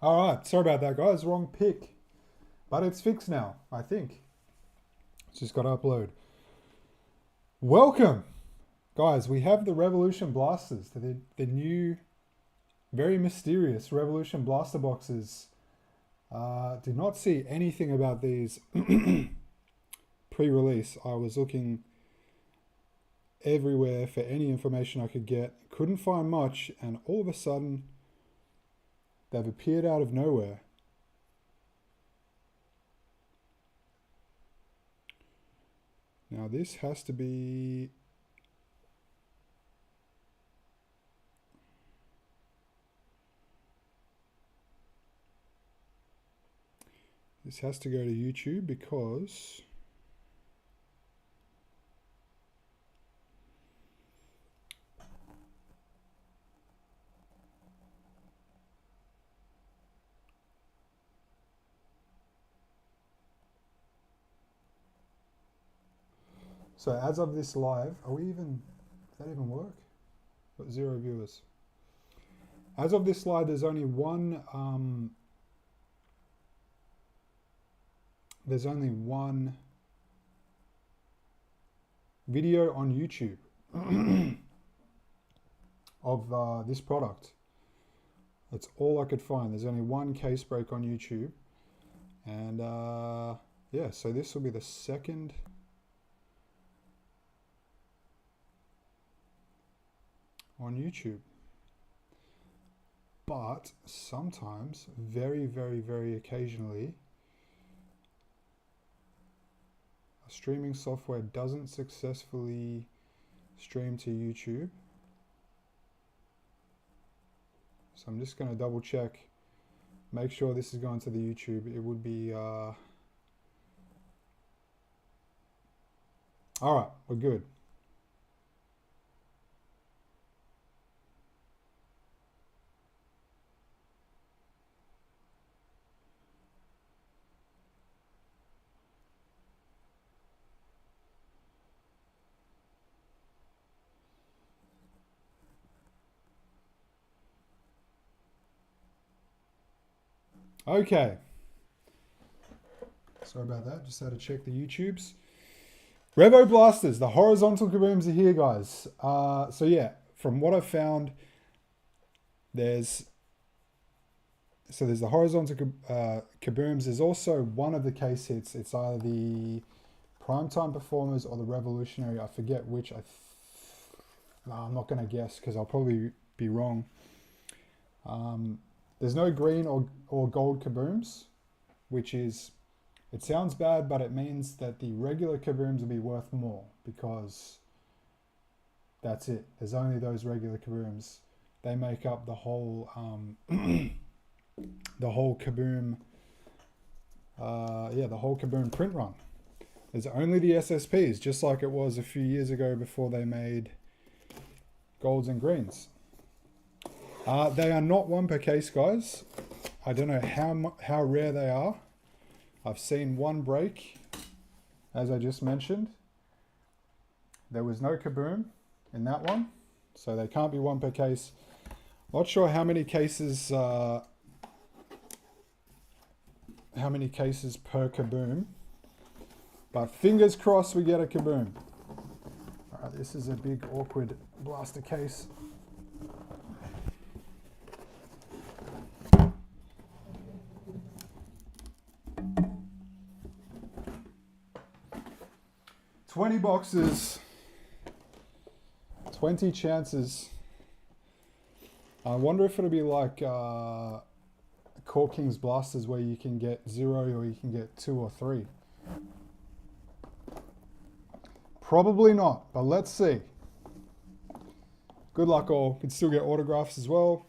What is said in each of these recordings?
All right, sorry about that, guys. Wrong pick, but it's fixed now. I think it's just got to upload. Welcome, guys. We have the Revolution Blasters, the new, very mysterious Revolution Blaster boxes. Did not see anything about these pre-release. I was looking everywhere for any information I could get. Couldn't find much, and all of a sudden, they've appeared out of nowhere. Now this has to be... This has to go to YouTube because... So as of this live, are we even... Does that even work? Got 0 viewers. As of this live, there's only one... there's only one video on YouTube of this product. That's all I could find. There's only one case break on YouTube. And yeah, so this will be the second on YouTube. But sometimes, very, very, very occasionally, a streaming software doesn't successfully stream to YouTube. So I'm just going to double check, make sure this is going to the YouTube. It would be... all right, we're good. Okay. Sorry about that. Just had to check the YouTubes. Revo Blasters, the horizontal kabooms are here, guys. So yeah, from what I've found, there's the horizontal kabooms. There's also one of the case hits. It's either the Primetime Performers or the Revolutionary. I forget which. I'm not going to guess because I'll probably be wrong. There's no green or gold kabooms, which is, it sounds bad, but it means that the regular kabooms will be worth more because that's it. There's only those regular kabooms. They make up the whole the whole kaboom. The whole kaboom print run. There's only the SSPs, just like it was a few years ago before they made golds and greens. They are not one per case, guys. I don't know how rare they are. I've seen one break, as I just mentioned. There was no kaboom in that one, so they can't be one per case. Not sure how many cases per kaboom, but fingers crossed we get a kaboom. All right, this is a big awkward blaster case. $20 boxes, 20 chances. I wonder if it'll be like Core Kings Blasters where you can get 0 or you can get 2 or 3. Probably not, but let's see. Good luck all. You can still get autographs as well.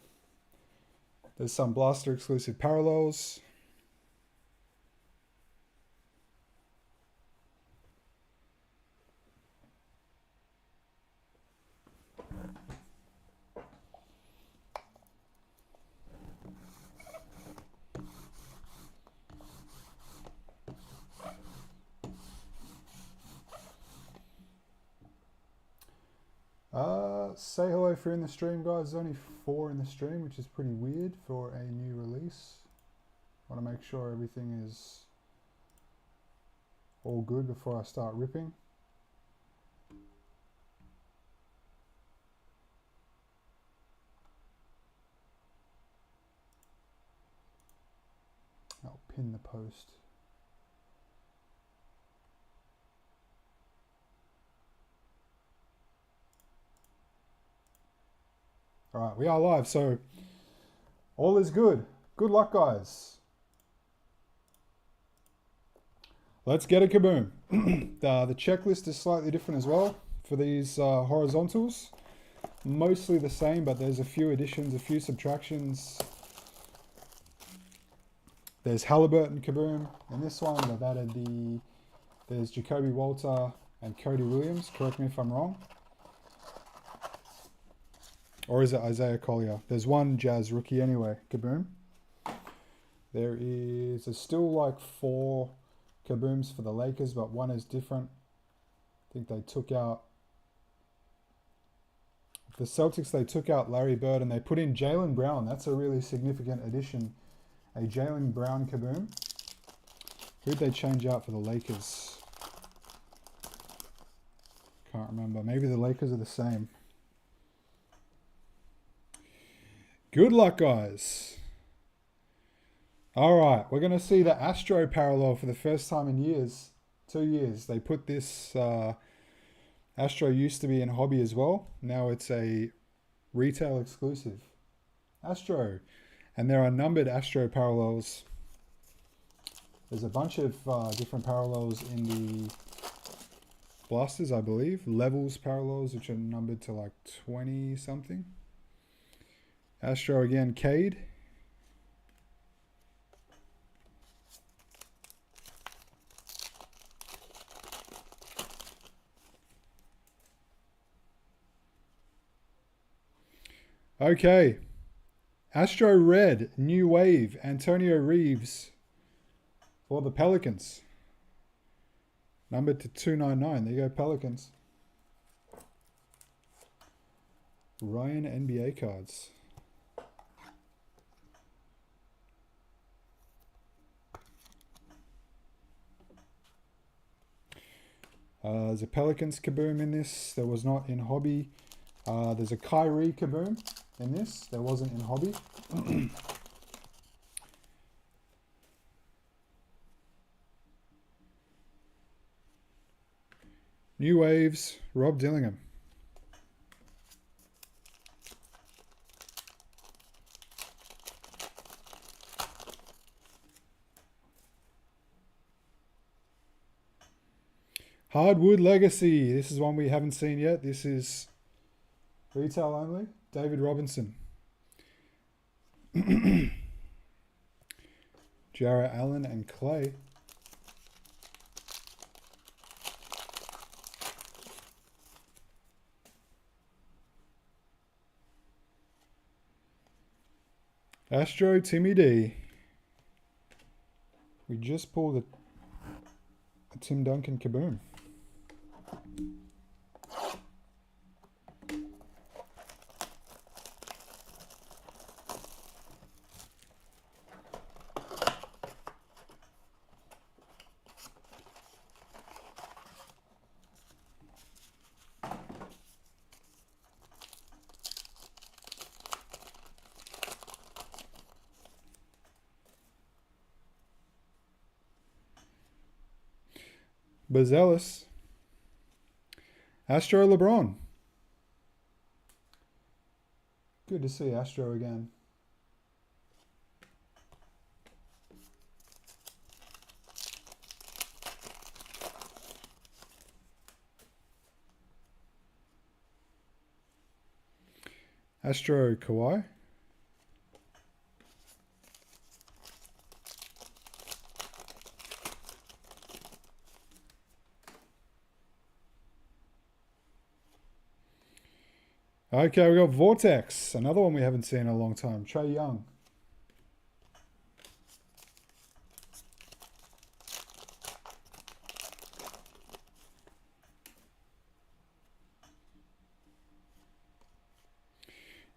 There's some Blaster exclusive parallels. Say hello if you're in the stream, guys. There's only 4 in the stream, which is pretty weird for a new release. Want to make sure everything is all good before I start ripping. I'll pin the post. All right, we are live, so all is good. Good luck, guys. Let's get a kaboom. The checklist is slightly different as well for these horizontals. Mostly the same, but there's a few additions, a few subtractions. There's Halliburton kaboom in this one. They've added there's Jacoby Walter and Cody Williams. Correct me if I'm wrong. Or is it Isaiah Collier? There's one Jazz rookie anyway. Kaboom. There's still like 4 kabooms for the Lakers, but one is different. I think they took out the Celtics. They took out Larry Bird and they put in Jaylen Brown. That's a really significant addition. A Jaylen Brown kaboom. Who'd they change out for the Lakers? Can't remember. Maybe the Lakers are the same. Good luck, guys. All right, we're going to see the Astro parallel for the first time in years. 2 years. They put this... Astro used to be in hobby as well. Now it's a retail exclusive. Astro. And there are numbered Astro parallels. There's a bunch of different parallels in the blasters, I believe. Levels parallels, which are numbered to like 20 something. Astro again, Cade. Okay. Astro Red, New Wave, Antonio Reeves for the Pelicans. Numbered to 299. There you go, Pelicans. Ryan NBA cards. There's a Pelicans kaboom in this. There was not in hobby. There's a Kyrie kaboom in this. There wasn't in hobby. New Waves, Rob Dillingham. Hardwood Legacy. This is one we haven't seen yet. This is retail only. David Robinson. Jarrett Allen and Clay. Astro Timmy D. We just pulled a Tim Duncan kaboom. Bazelis. Astro LeBron. Good to see Astro again. Astro Kawhi. Okay, we got Vortex. Another one we haven't seen in a long time. Trae Young.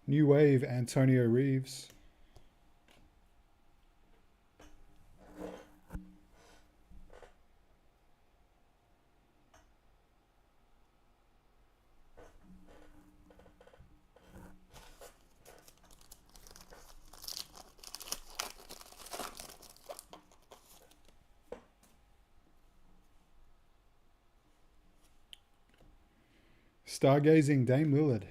New Wave, Antonio Reeves. Stargazing Dame Lillard.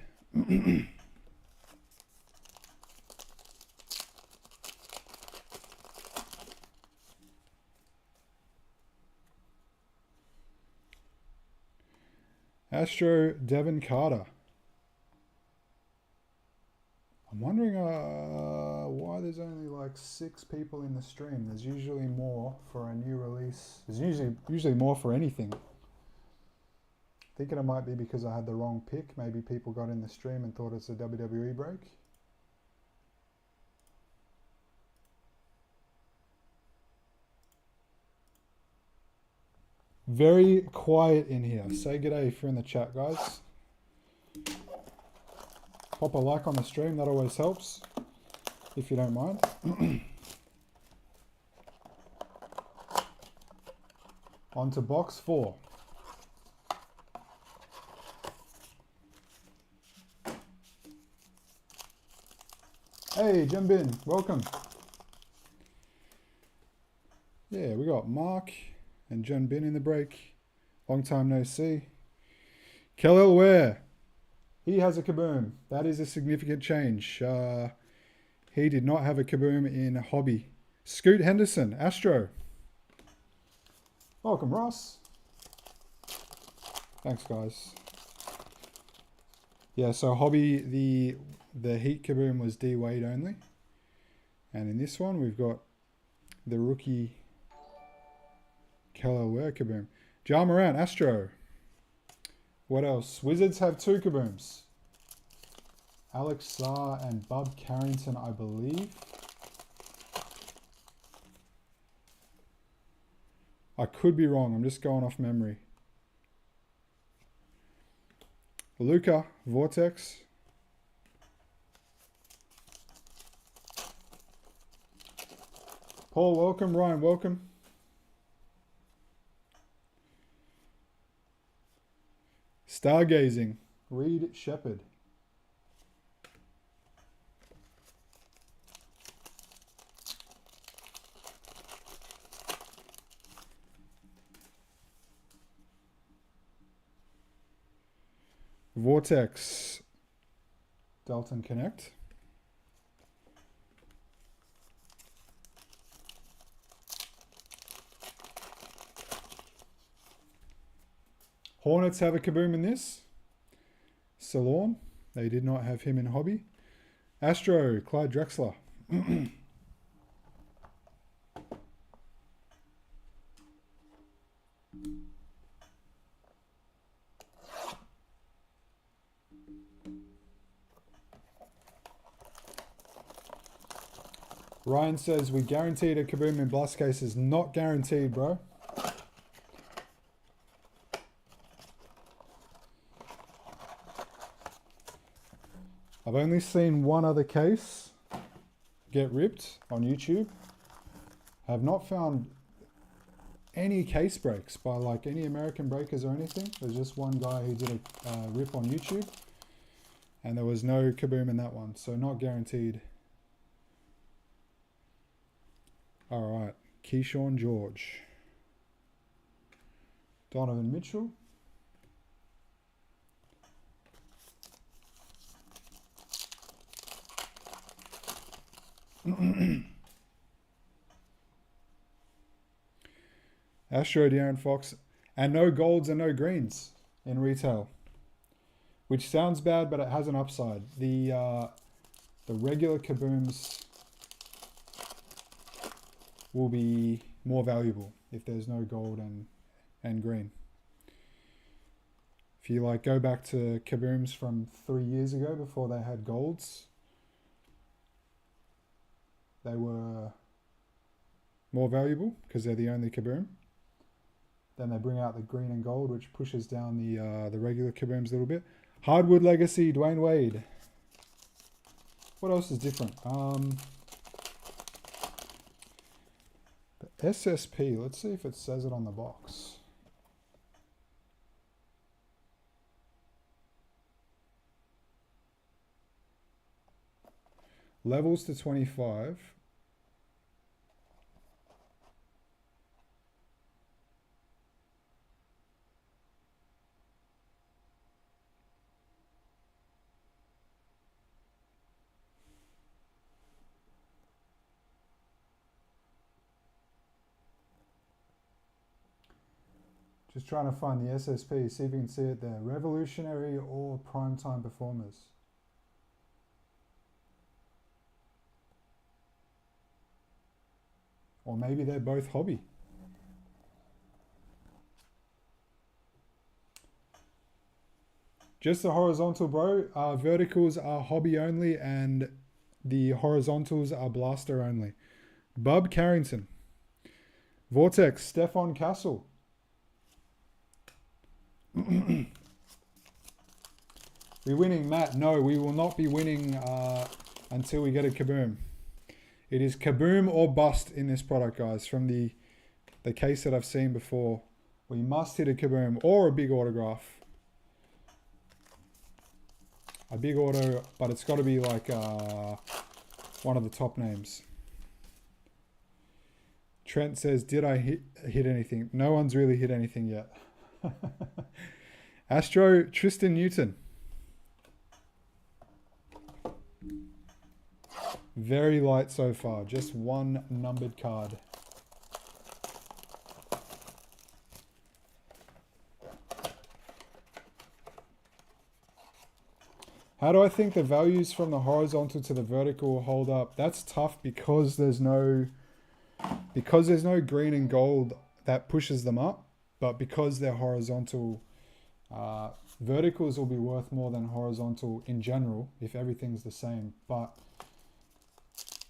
Astro Devin Carter. I'm wondering why there's only like 6 people in the stream. There's usually more for a new release. There's usually more for anything. Thinking it might be because I had the wrong pick. Maybe people got in the stream and thought it's a WWE break. Very quiet in here. Say g'day if you're in the chat, guys. Pop a like on the stream, that always helps, if you don't mind. On to box 4. Hey, Jimbin, welcome. Yeah, we got Mark and John Bin in the break. Long time no see. Kellel Ware. He has a kaboom. That is a significant change. He did not have a kaboom in Hobby. Scoot Henderson, Astro. Welcome, Ross. Thanks, guys. Yeah, so Hobby, the Heat kaboom was D Wade only. And in this one, we've got the rookie Kellel Ware kaboom. Ja Morant, Astro. What else? Wizards have 2 kabooms. Alex Sarr and Bub Carrington, I believe. I could be wrong. I'm just going off memory. Luca, Vortex. Paul, welcome. Ryan, welcome. Stargazing, Reed Shepherd. Vortex, Dalton Connect. Hornets have a kaboom in this. Salorn, they did not have him in Hobby. Astro, Clyde Drexler. Ryan says, we guaranteed a kaboom in blast cases. Not guaranteed, bro. I've only seen one other case get ripped on YouTube. Have not found any case breaks by like any American breakers or anything. There's just one guy who did a rip on YouTube, and there was no kaboom in that one, so not guaranteed. All right, Keyshawn George, Donovan Mitchell. Astro, De'Aaron Fox, and no golds and no greens in retail, which sounds bad, but it has an upside. The regular kabooms will be more valuable if there's no gold and green. If you like go back to kabooms from 3 years ago before they had golds, they were more valuable because they're the only kaboom. Then they bring out the green and gold, which pushes down the regular kabooms a little bit. Hardwood Legacy, Dwayne Wade. What else is different? The SSP, let's see if it says it on the box. Levels to 25. Just trying to find the SSP, see if you can see it there. Revolutionary or primetime performers. Or maybe they're both hobby. Just the horizontal, bro. Verticals are hobby only and the horizontals are blaster only. Bub Carrington. Vortex, Stefan Castle. We winning, Matt? No, we will not be winning until we get a kaboom. It is kaboom or bust in this product, guys. From the case that I've seen before, we must hit a kaboom or a big autograph. A big auto, but it's got to be like one of the top names. Trent says, did I hit anything? No one's really hit anything yet. Astro, Tristan Newton. Very light so far. Just one numbered card. How do I think the values from the horizontal to the vertical hold up? That's tough because there's no green and gold that pushes them up, but because they're horizontal, verticals will be worth more than horizontal in general if everything's the same. But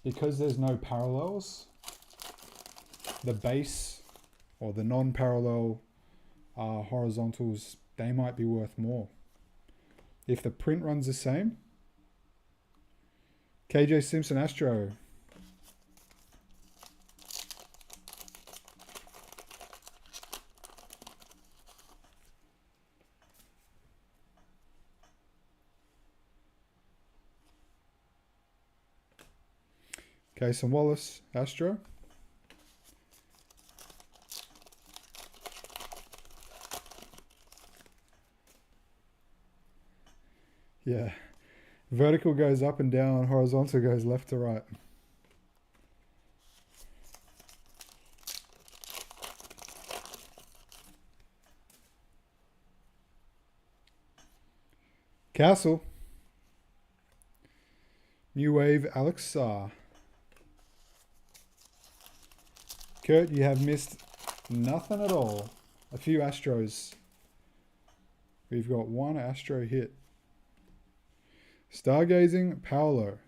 because there's no parallels, the base or the non-parallel horizontals, they might be worth more. If the print runs the same. KJ Simpson Astro. Cason Wallace Astro. Yeah. Vertical goes up and down, horizontal goes left to right. Castle. New Wave Alex Sarr. Kurt, you have missed nothing at all. A few Astros. We've got one Astro hit. Stargazing, Paolo.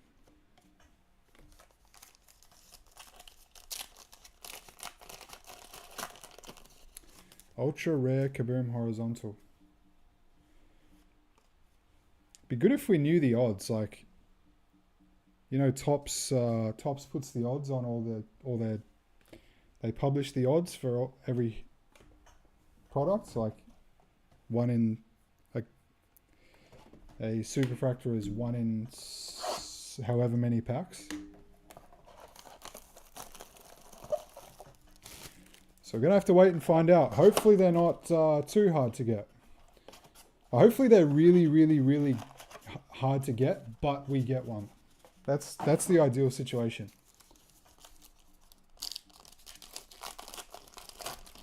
Ultra rare Kaboom horizontal. Be good if we knew the odds. Like, you know, Topps puts the odds on all their. They publish the odds for every product. Like, one in. A superfractor is 1 in however many packs. So we're going to have to wait and find out. Hopefully they're not too hard to get. Hopefully they're really, really, really hard to get, but we get one. That's the ideal situation.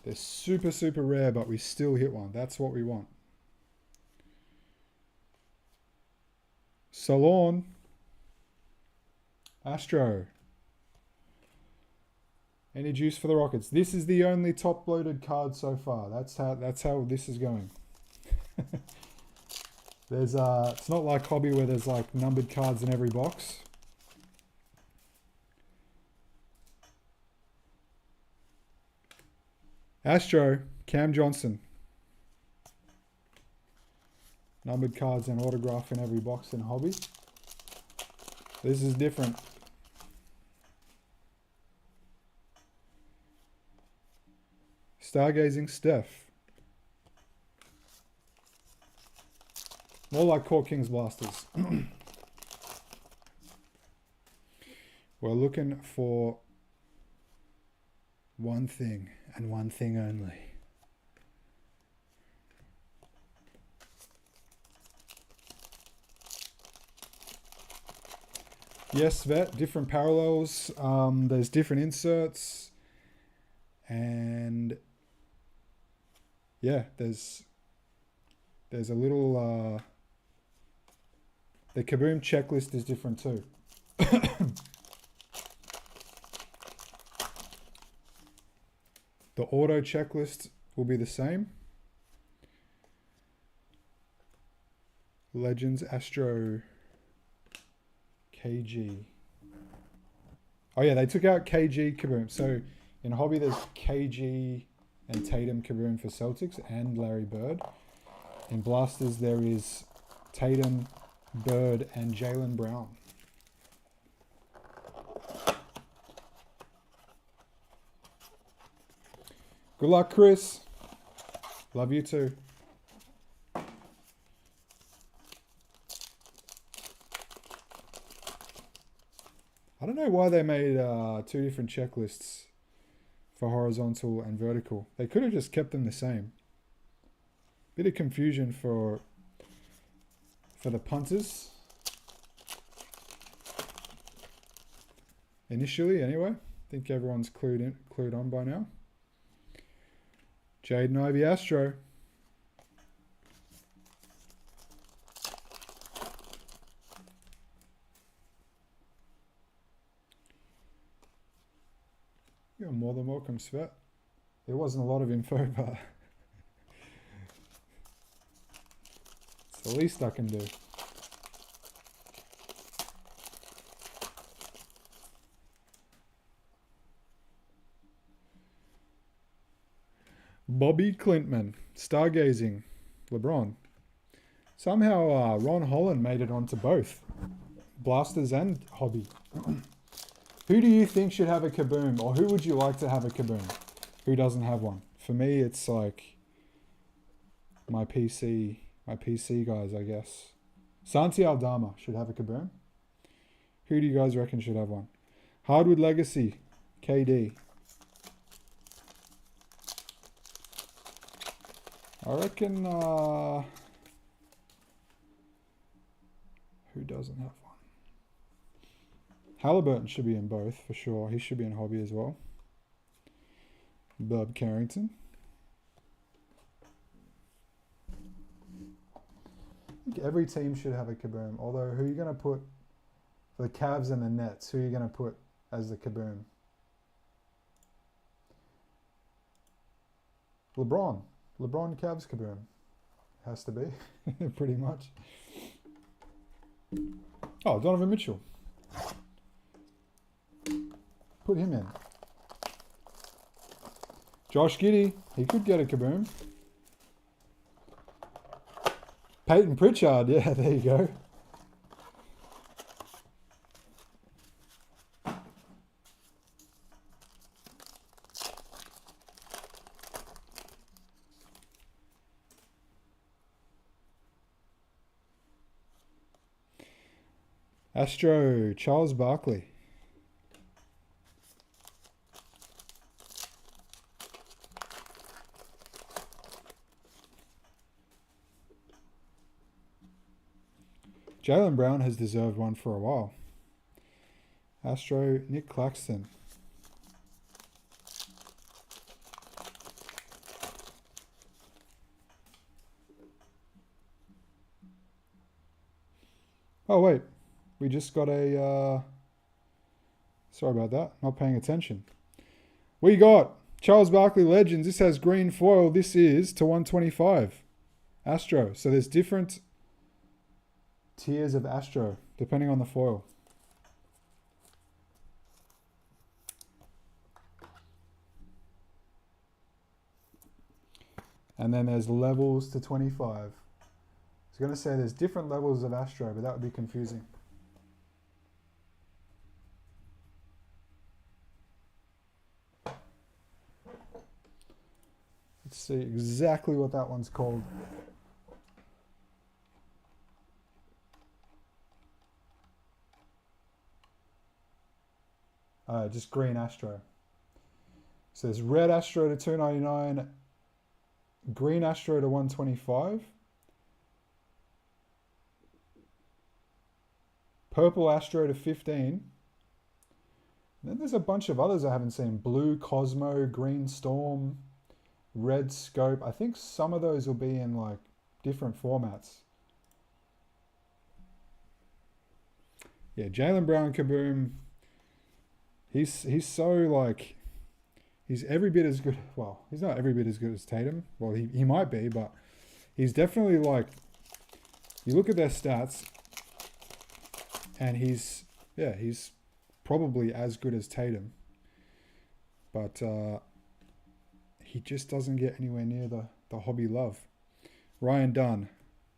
They're super, super rare, but we still hit one. That's what we want. Salon, Astro. Any juice for the Rockets? This is the only top-loaded card so far. That's how this is going. There's it's not like hobby where there's like numbered cards in every box. Astro, Cam Johnson. Numbered cards and autograph in every box in hobby. This is different. Stargazing Steph. More like Court Kings Blasters. We're looking for one thing and one thing only. Yes, Vet, different parallels. There's different inserts. And Yeah, there's a little the Kaboom checklist is different too. The auto checklist will be the same. Legends Astro KG. Oh yeah, they took out KG Kaboom. So in Hobby there's KG and Tatum Kaboom for Celtics and Larry Bird. In Blasters there is Tatum, Bird and Jaylen Brown. Good luck, Chris. Love you too. I don't know why they made two different checklists for horizontal and vertical. They could have just kept them the same. Bit of confusion for the punters. Initially, anyway. I think everyone's clued on by now. Jaden Ivey Astro. You're more than welcome, Svet. There wasn't a lot of info, but it's the least I can do. Bobby Clintman, Stargazing, LeBron. Somehow Ron Holland made it onto both Blasters and Hobby. Who do you think should have a Kaboom, or who would you like to have a Kaboom? Who doesn't have one? For me, it's like my PC guys, I guess. Santi Aldama should have a Kaboom. Who do you guys reckon should have one? Hardwood Legacy, KD. I reckon, who doesn't have one? Halliburton should be in both, for sure. He should be in Hobby as well. Bob Carrington. I think every team should have a Kaboom. Although, who are you going to put for the Cavs and the Nets? Who are you going to put as the Kaboom? LeBron. LeBron Cavs Kaboom. Has to be, pretty much. Oh, Donovan Mitchell. Put him in. Josh Giddey. He could get a Kaboom. Peyton Pritchard. Yeah, there you go. Astro, Charles Barkley. Jaylen Brown has deserved one for a while. Astro, Nick Claxton. Oh, wait. We just got a... sorry about that. Not paying attention. We got Charles Barkley Legends. This has green foil. This is to 125. Astro. So there's different tiers of Astro depending on the foil. And then there's levels to 25. I was going to say there's different levels of Astro, but that would be confusing. Let's see exactly what that one's called. Just green Astro. So there's red Astro to 299, green Astro to 125, purple Astro to 15. And then there's a bunch of others I haven't seen. Blue Cosmo, green Storm, red scope. I think some of those will be in like different formats. Yeah, Jaylen Brown Kaboom. He's so like, he's every bit as good. Well, he's not every bit as good as Tatum. Well, he might be, but he's definitely like, you look at their stats and he's probably as good as Tatum. But he just doesn't get anywhere near the hobby love. Ryan Dunn.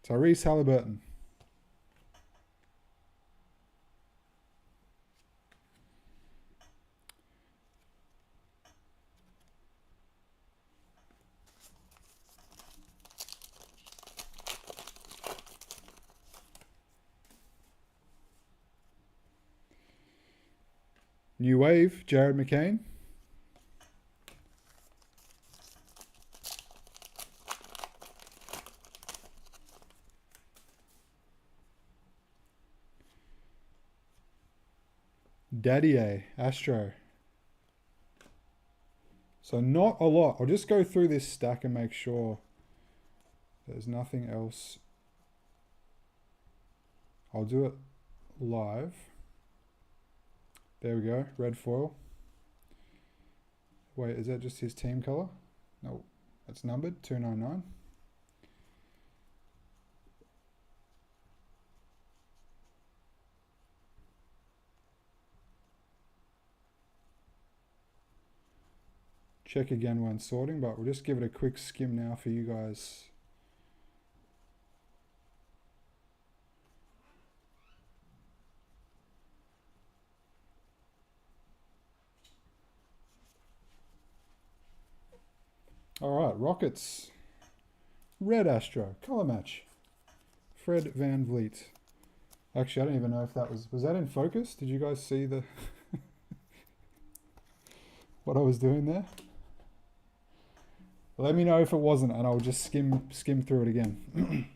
Tyrese Halliburton. New Wave, Jared McCain. Daddy A, Astro. So not a lot. I'll just go through this stack and make sure there's nothing else. I'll do it live. There we go, red foil. Wait, is that just his team color? No, that's numbered, 299. Check again when sorting, but we'll just give it a quick skim now for you guys. All right, Rockets. Red Astro, color match. Fred Van Vliet. Actually, I don't even know if that was that in focus? Did you guys see the what I was doing there? Let me know if it wasn't, and I'll just skim through it again.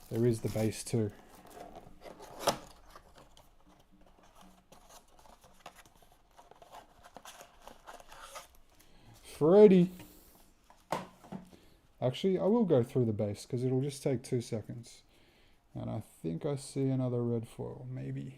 There is the base too. Freddie. Actually, I will go through the base because it'll just take 2 seconds. And I think I see another red foil, maybe.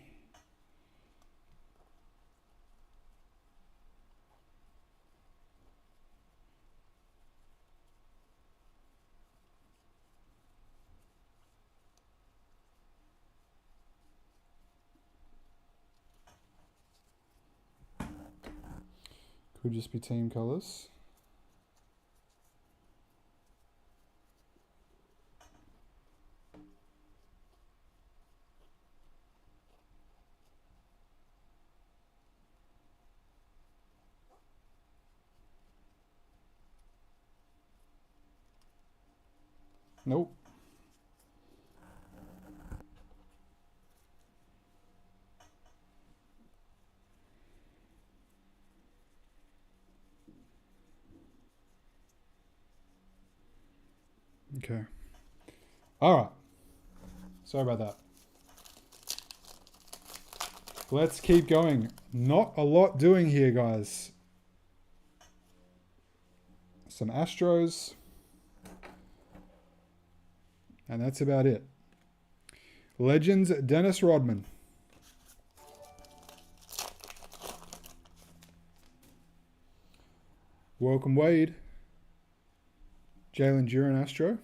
Could just be team colors. Nope. Okay. All right. Sorry about that. Let's keep going. Not a lot doing here, guys. Some Astros. And that's about it. Legends, Dennis Rodman. Welcome Wade. Jalen Duran Astro.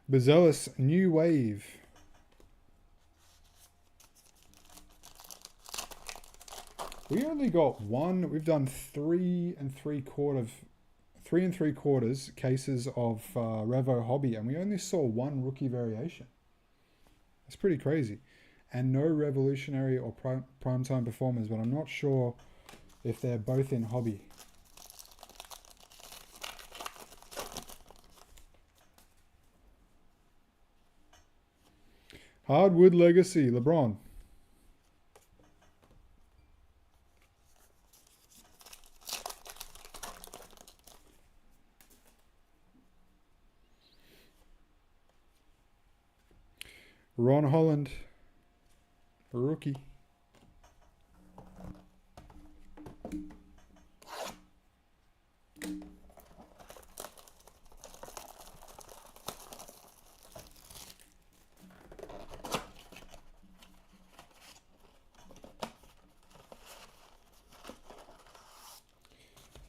Bezelis New Wave. We only got one. We've done 3 3¾ cases of Revo Hobby, and we only saw one rookie variation. That's pretty crazy. And no revolutionary or primetime performers, but I'm not sure if they're both in Hobby. Hardwood Legacy, LeBron. Ron Holland, a rookie.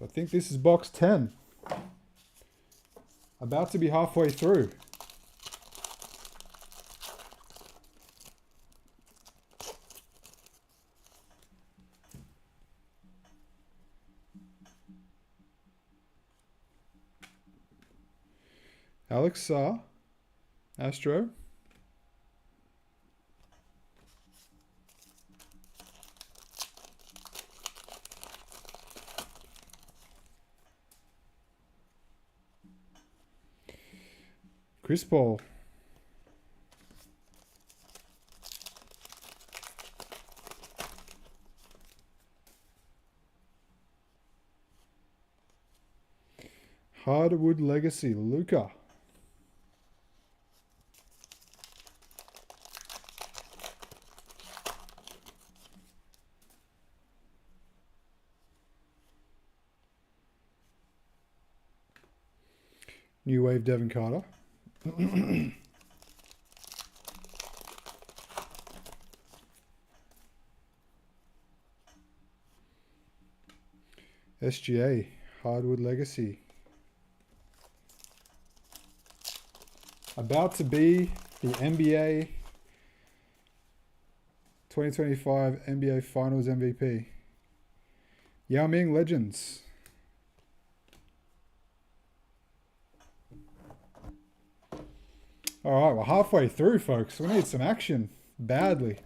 I think this is box 10. About to be halfway through. Alex Sarr, Astro. Chris Paul. Hardwood Legacy, Luka. New Wave, Devin Carter. SGA, Hardwood Legacy. About to be the NBA 2025 NBA Finals MVP. Yao Ming Legends. All right, we're halfway through, folks. We need some action badly.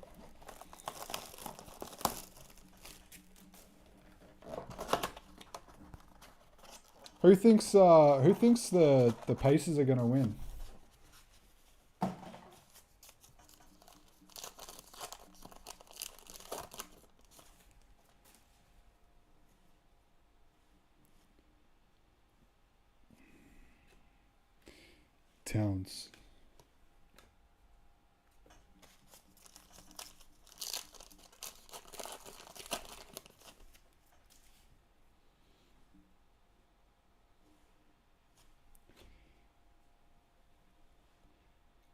Who thinks the Pacers are going to win? Towns.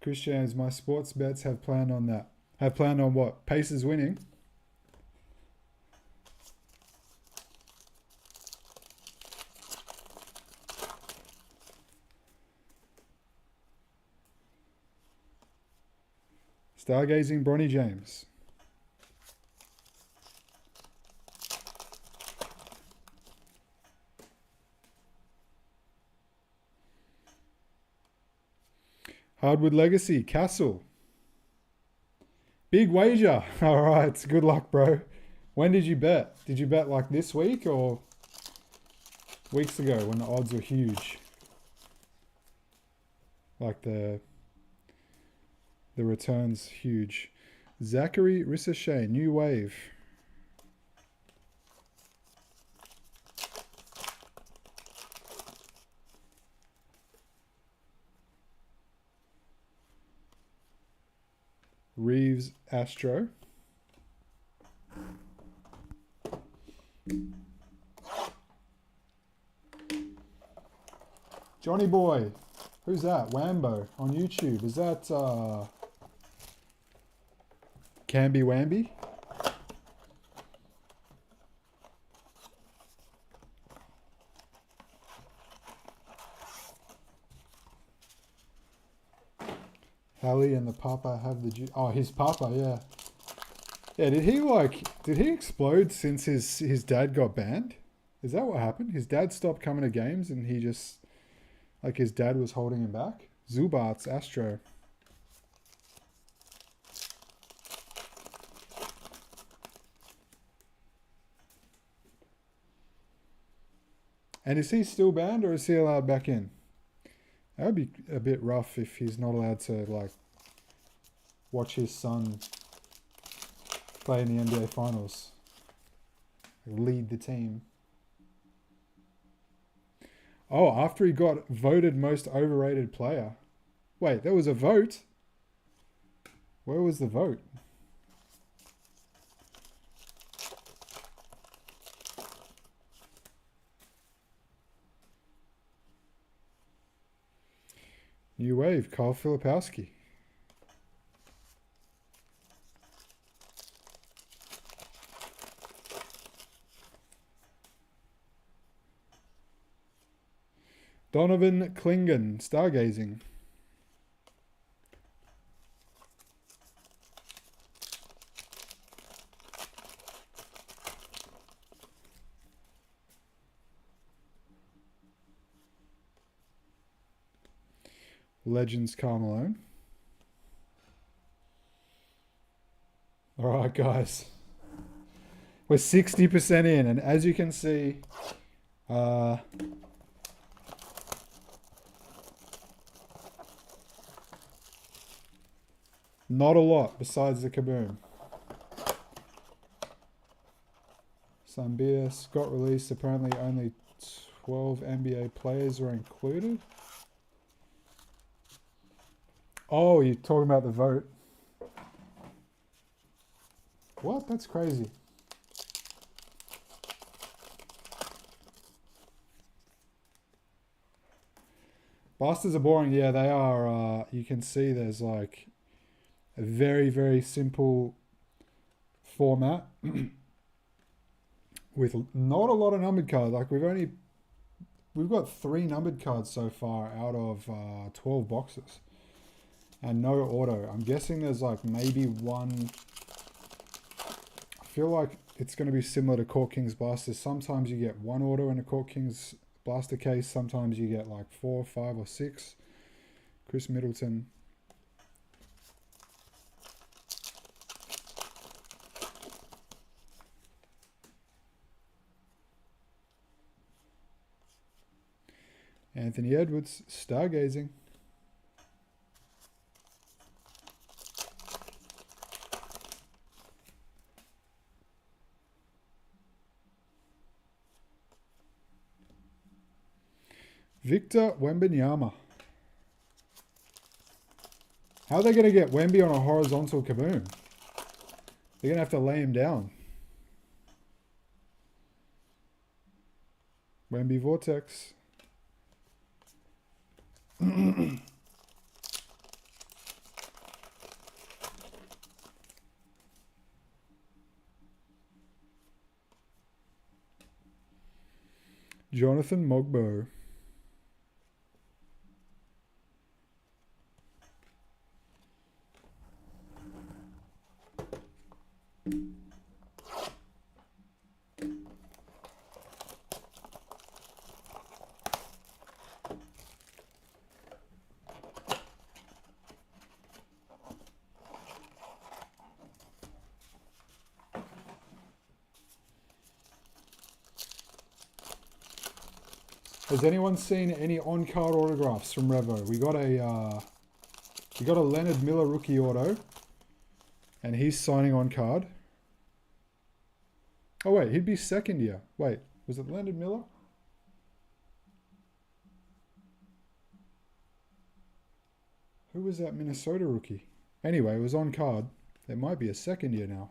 Chris James, my sports bets have planned on that. Have planned on what? Pacers winning. Stargazing Bronny James. Hardwood Legacy, Castle. Big wager. All right, good luck, bro. When did you bet? Did you bet like this week or weeks ago when the odds were huge? Like the return's huge. Zachary Ricochet, New Wave. Reeves, Astro. Johnny Boy. Who's that? Wambo on YouTube. Is that Camby Wamby? Hallie and the Papa have the juice. Oh, his Papa, yeah. Yeah, did he explode since his dad got banned? Is that what happened? His dad stopped coming to games and he just, like his dad was holding him back? Zubats, Astro. And is he still banned or is he allowed back in? That would be a bit rough if he's not allowed to, like, watch his son play in the NBA Finals. Lead the team. Oh, after he got voted most overrated player. Wait, there was a vote? Where was the vote? New Wave, Kyle Filipowski. Donovan Klingen, Stargazing. Legends Carmelo. All right, guys. We're 60% in, and as you can see, not a lot besides the kaboom. Some BS got released. Apparently only 12 NBA players were included. Oh, you're talking about the vote. What? That's crazy. Busters are boring. Yeah, they are. You can see there's like a very, very simple format with not a lot of numbered cards. Like we've got 3 numbered cards so far out of 12 boxes. And no auto. I'm guessing there's like maybe one. I feel like it's going to be similar to Court Kings Blasters. Sometimes you get 1 auto in a Court Kings Blaster case. Sometimes you get like 4, 5, or 6. Chris Middleton. Anthony Edwards, Stargazing. Victor Wembanyama. How are they going to get Wemby on a horizontal kaboom? They're going to have to lay him down. Wemby Vortex. Jonathan Mogbo. Has anyone seen any on-card autographs from Revo? We got a Leonard Miller rookie auto, and he's signing on card. Oh wait, he'd be second year. Wait, was it Leonard Miller? Who was that Minnesota rookie? Anyway, it was on card. It might be a second year now.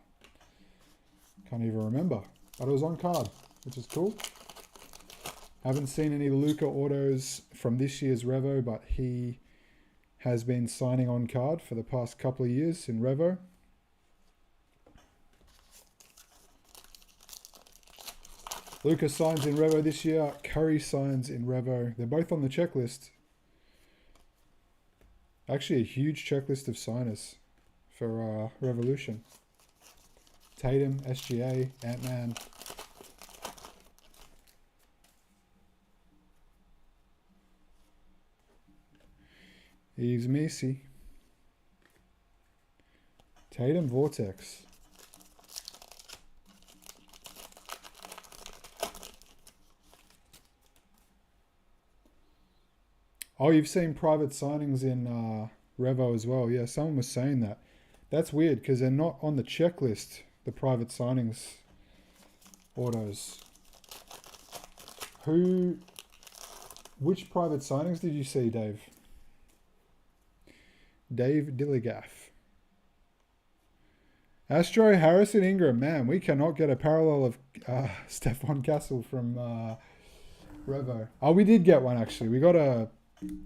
Can't even remember, but it was on card, which is cool. Haven't seen any Luka autos from this year's Revo, but he has been signing on card for the past couple of years in Revo. Luka signs in Revo this year. Curry signs in Revo. They're both on the checklist. Actually, a huge checklist of signers for Revolution. Tatum, SGA, Ant-Man. Eves Macy. Tatum Vortex. Oh, you've seen private signings in Revo as well. Yeah, someone was saying that. That's weird because they're not on the checklist, the private signings autos. Which private signings did you see, Dave? Dave Dilligaff. Astro, Harrison, Ingram. Man, we cannot get a parallel of Stefan Castle from Revo. Oh, we did get one actually. We got a. I think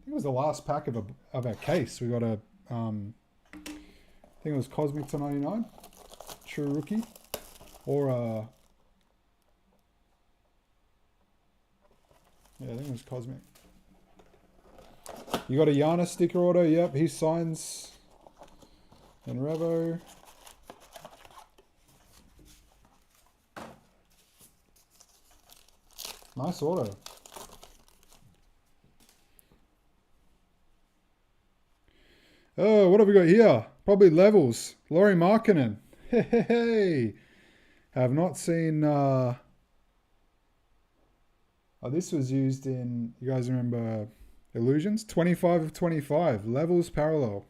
it was the last pack of a case. We got a. I think it was Cosmic to 99, True Rookie, or yeah, I think it was Cosmic. You got a Giannis sticker auto. Yep, he signs in Revo. Nice auto. Oh, what have we got here? Probably levels. Lauri Markkanen. Hey. Have not seen... Oh, this was used in... You guys remember Illusions? 25 of 25. Levels parallel.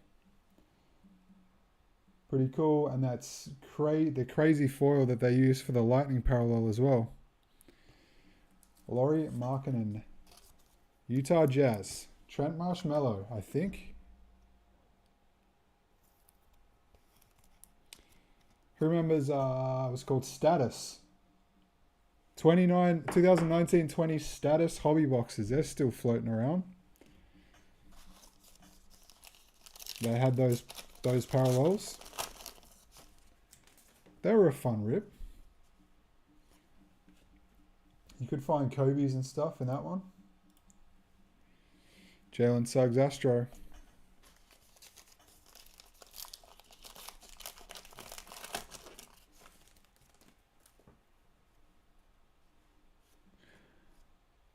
Pretty cool. And that's the crazy foil that they use for the Lightning parallel as well. Lauri Markkanen. Utah Jazz. Trent Marshmallow, I think. Who remembers, it was called Status. 2019-20 Status hobby boxes. They're still floating around. They had those parallels. They were a fun rip. You could find Kobe's and stuff in that one. Jalen Suggs Astro.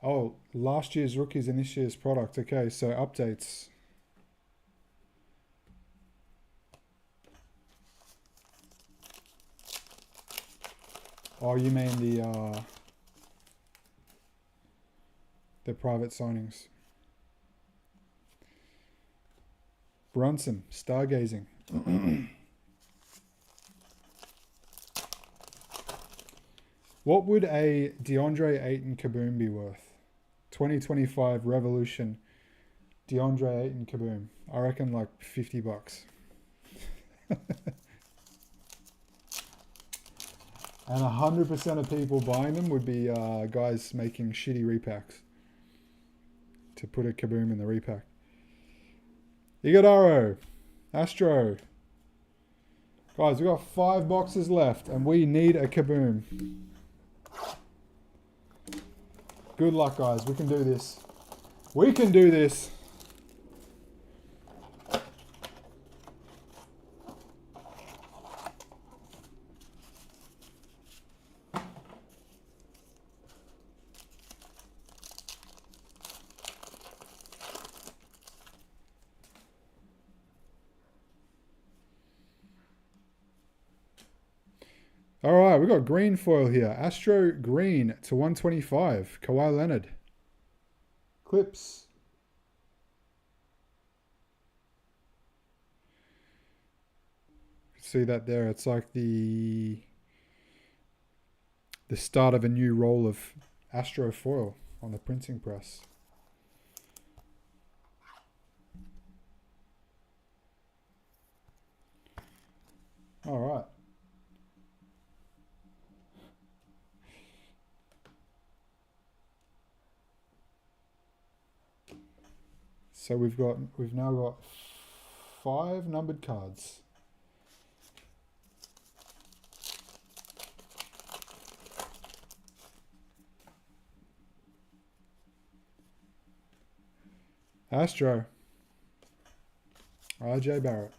Oh, last year's rookies and this year's product. Okay, so updates. Oh, you mean the private signings. Brunson, stargazing. What would a DeAndre Ayton Kaboom be worth? 2025 Revolution DeAndre Ayton Kaboom. I reckon like $50. And 100% of people buying them would be guys making shitty repacks to put a Kaboom in the repack. Iguodaro, Astro. Guys, we've got 5 boxes left and we need a Kaboom. Good luck, guys. We can do this. We can do this. All right, we've got green foil here. Astro green to 125. Kawhi Leonard. Clips. See that there? It's like the start of a new roll of Astro foil on the printing press. All right. So we've now got 5 numbered cards. Astro. RJ Barrett.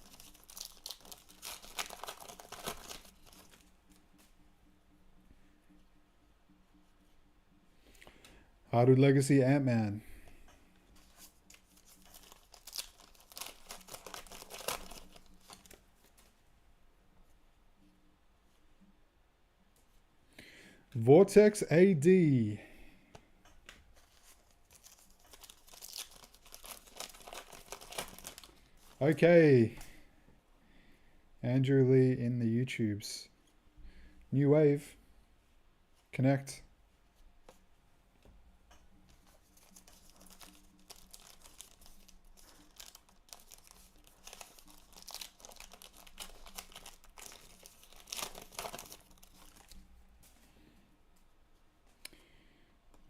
Hardwood Legacy Ant-Man. Vortex AD. Okay. Andrew Lee in the YouTubes. New Wave. Connect.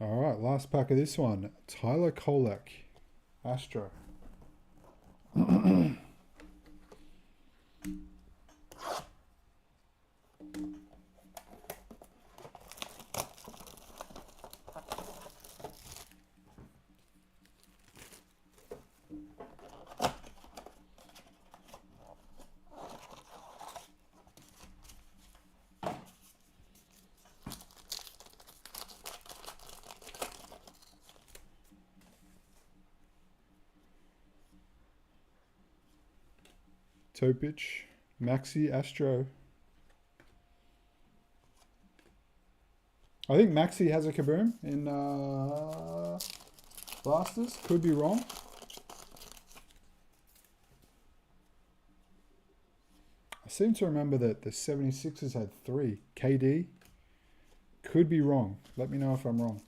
All right, last pack of this one. Tyler Kolek, Astro. Topic, Maxi Astro. I think Maxi has a Kaboom in Blasters. Could be wrong. I seem to remember that the 76ers had 3. KD. Could be wrong. Let me know if I'm wrong.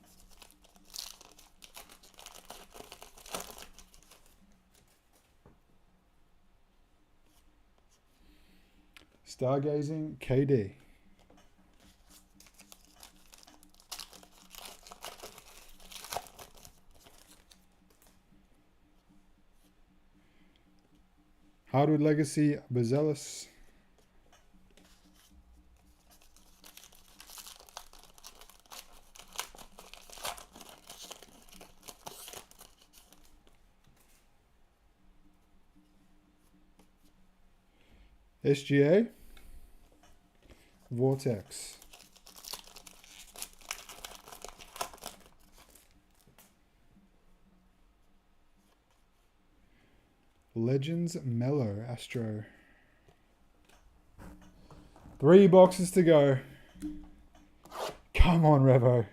Stargazing, KD. Hardwood Legacy, Bezelis. SGA, Vortex. Legends Mellow Astro. 3 boxes to go. Come on, Revo.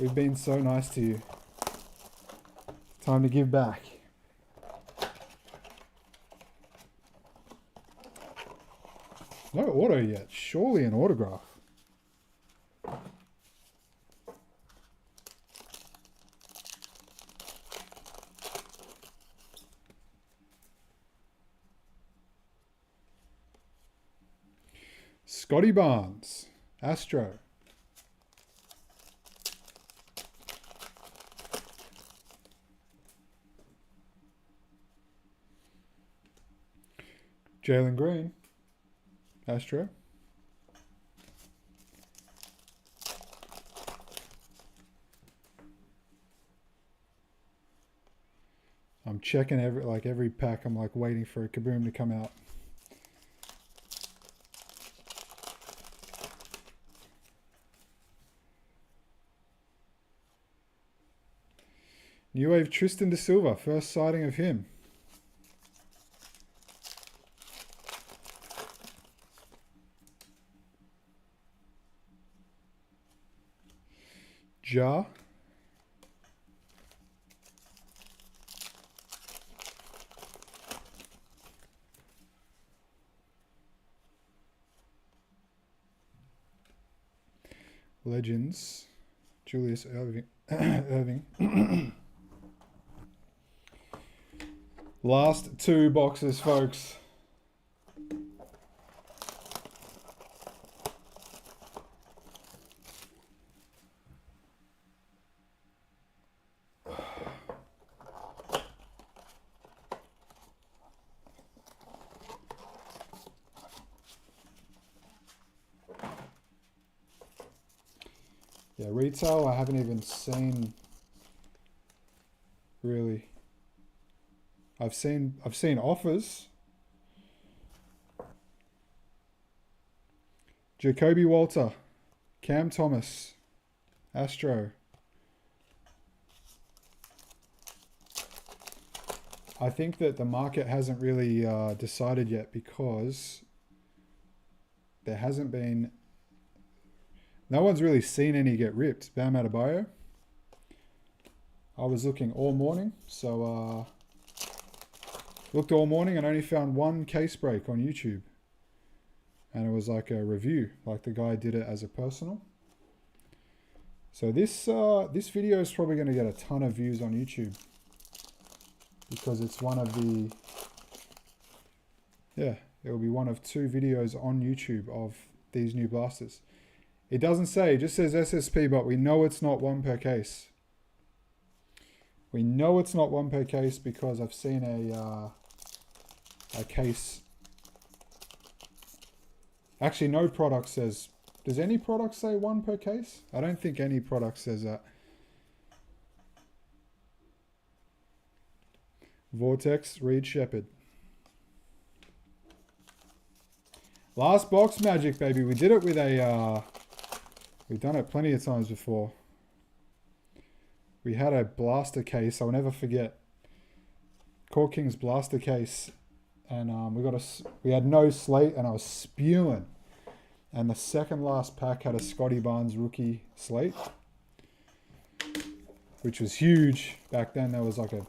We've been so nice to you. Time to give back. No auto yet. Surely an autograph. Scotty Barnes, Astro. Jalen Green, Astro. I'm checking every pack. I'm like waiting for a Kaboom to come out. New Wave Tristan Da Silva, first sighting of him. Ja. Legends, Julius Irving. Last 2 boxes, folks. Yeah, retail I haven't even seen really. I've seen offers. Jacoby Walter, Cam Thomas, Astro. I think that the market hasn't really decided yet because there hasn't been. No one's really seen any get ripped. Bam Adebayo. I was looking all morning, so looked all morning and only found 1 case break on YouTube. And it was like a review, like the guy did it as a personal. So this video is probably going to get a ton of views on YouTube because it's one of the, yeah, it will be one of 2 videos on YouTube of these new blasters. It doesn't say, it just says SSP, but we know it's not one per case. We know it's not one per case because I've seen a case. Actually, no product says, does any product say one per case? I don't think any product says that. Vortex, Reed Shepherd. Last box magic, baby. We did it with a, we've done it plenty of times before. We had a blaster case, I'll never forget. Court King's blaster case. And we had no slate and I was spewing. And the second last pack had a Scotty Barnes rookie slate, which was huge. Back then there was like a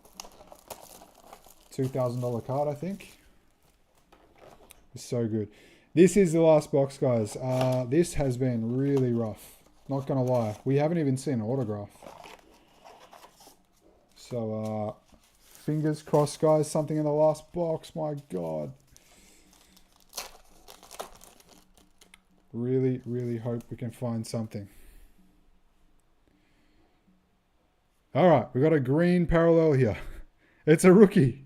$2,000 card, I think. It was so good. This is the last box, guys. This has been really rough. Not gonna lie. We haven't even seen an autograph. So, fingers crossed, guys. Something in the last box. My God. Really, really hope we can find something. All right, we got a green parallel here. It's a rookie.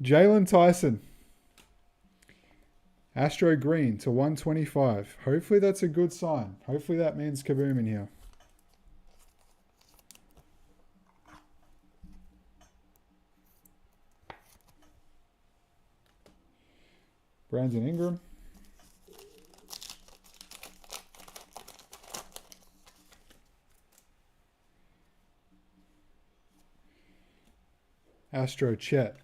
Jalen Tyson. Astro green to 125. Hopefully that's a good sign. Hopefully that means kaboom in here. Brandon Ingram. Astro Chet.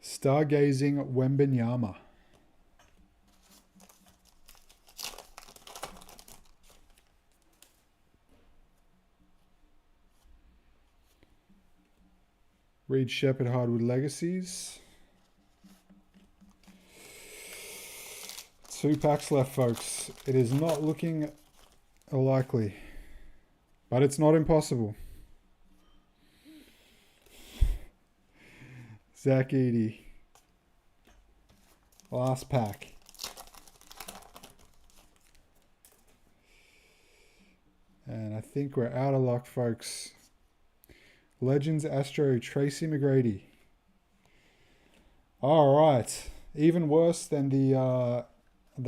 Stargazing Wembenyama. Reed Shepherd Hardwood Legacies. 2 packs left, folks. It is not looking likely, but it's not impossible. Zach Edey. Last pack. And I think we're out of luck, folks. Legends Astro Tracy McGrady. All right. Even worse than the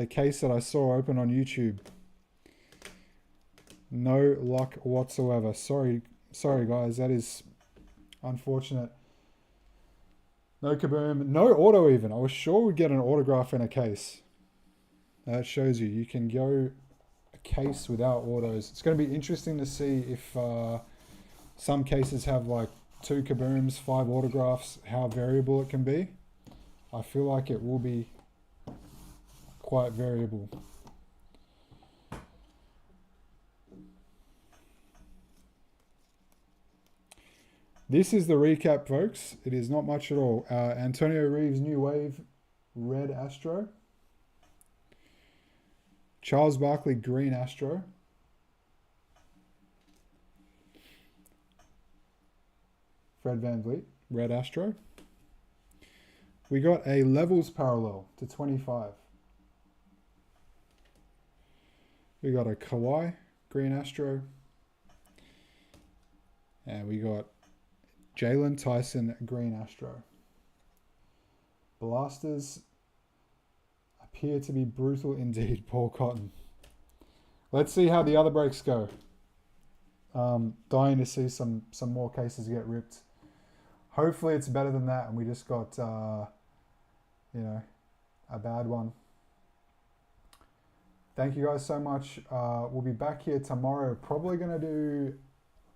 case that I saw open on YouTube. No luck whatsoever. Sorry guys. That is unfortunate. No kaboom. No auto even. I was sure we'd get an autograph in a case. That shows you. You can go a case without autos. It's going to be interesting to see if some cases have like 2 kabooms, 5 autographs, how variable it can be. I feel like it will be quite variable. This is the recap, folks. It is not much at all. Antonio Reeves New Wave Red Astro. Charles Barkley Green Astro. Fred VanVleet Red Astro. We got a levels parallel to 25. We got a Kawhi Green Astro. And we got Jalen Tyson Green Astro. Blasters appear to be brutal indeed, Paul Cotton. Let's see how the other breaks go. Dying to see some more cases get ripped. Hopefully it's better than that and we just got, you know, a bad one. Thank you guys so much. We'll be back here tomorrow. Probably going to do,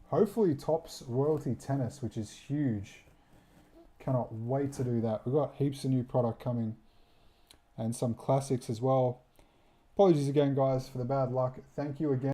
hopefully, Topps Royalty Tennis, which is huge. Cannot wait to do that. We've got heaps of new product coming and some classics as well. Apologies again, guys, for the bad luck. Thank you again.